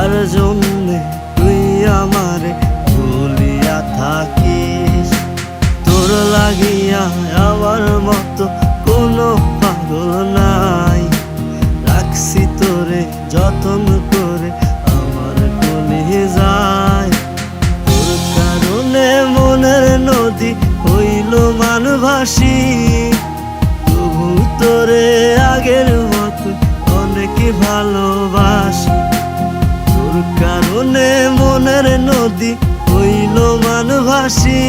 কার জন্যে তুই আমারে ভুলিয়া থাকিস। তোর লাগিয়া আমার মতো কোনো পাগল নাই, রাখছি তোরে যতন করে আমার কলিজায়। তোর কারণে মনের নদী হইল মানভাসী, তবু তোরে আগের মতো অনেক ভালোবাসি। তোর কারণে মনের নদী হইল মানভাসী,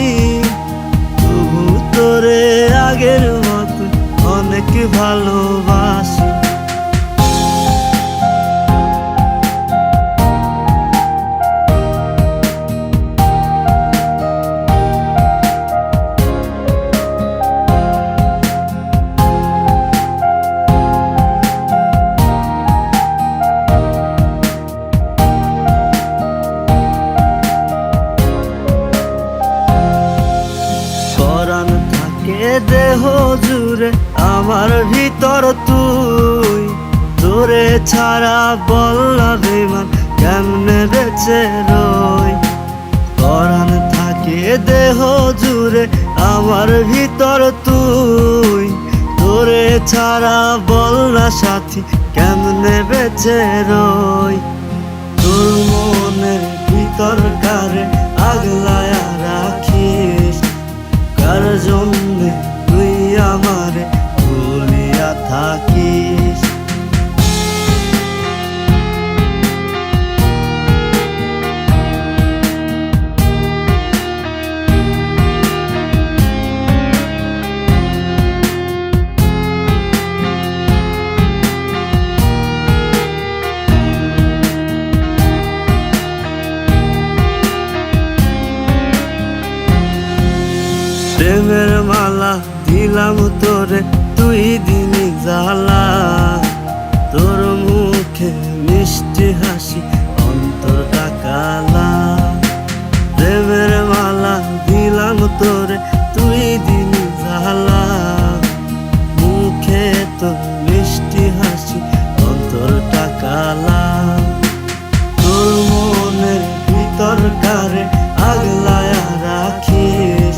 তবু তোরে আগের মতো অনেক ভালোবাসি। পরাণ থাকে দেহ জুড়ে আমার ভিতর তুই, তোরে ছাড়া বললা বেমান কেমনে বেঁচে রই। পরাণ থাকে দেহ জুড়ে আমার ভিতর তুই, তোরে ছাড়া বললা সাথী কেমনে বেঁচে রই। তোর মনের ভিতর কারে আগলায়া রাখিস, কার জন্যে তুই আমারে ভুলিয়া থাকিস। প্রেমের মালা দিলাম তোরে তুই দিনি জ্বালা, তোর মুখে মিষ্টি হাসি অন্তরটা কালা। প্রেমের মালা দিলাম তোরে তুই দিনি জ্বালা, মুখে তোর মিষ্টি হাসি অন্তরটা কালা। তোর মনের ভিতর কারে আগলায়া রাখিস,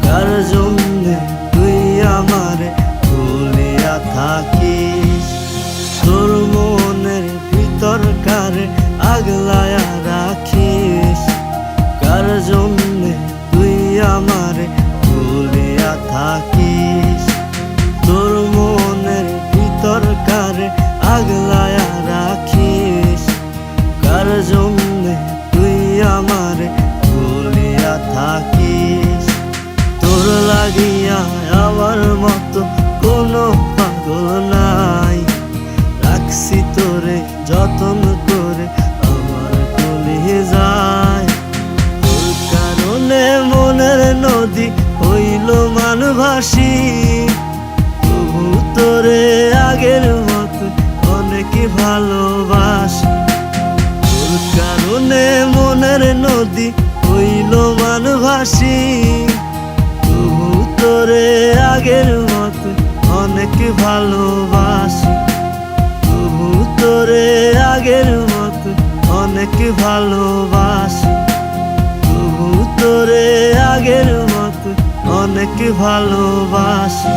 কার জন্যে তুই আমারে ভুলিয়া থাকিস। তোর মনের ভিতর কারে আগলায়া রাখিস, কার জন্যে তুই আমারে ভুলিয়া থাকিস। তোর মনের ভিতর কারে আগলায়া রাখিস, কার জন্যে তুই আমারে ভুলিয়া থাকিস। তোর লাগিয়া আমার মতো কোনো পাগল নাই, রাখছি তোরে যতন করে আমার কলিজায়। তোর কারণে মনের নদী হইল মানভাসী, তবু তোরে আগের মতো অনেক ভালোবাসি। তোর কারণে মনের নদী হইল মানভাসী, তবু তোরে আগের মতো অনেক ভালোবাসি। তবু তোরে আগের মতো অনেক ভালোবাসি। তবু তোরে আগের মতো অনেক ভালোবাসি।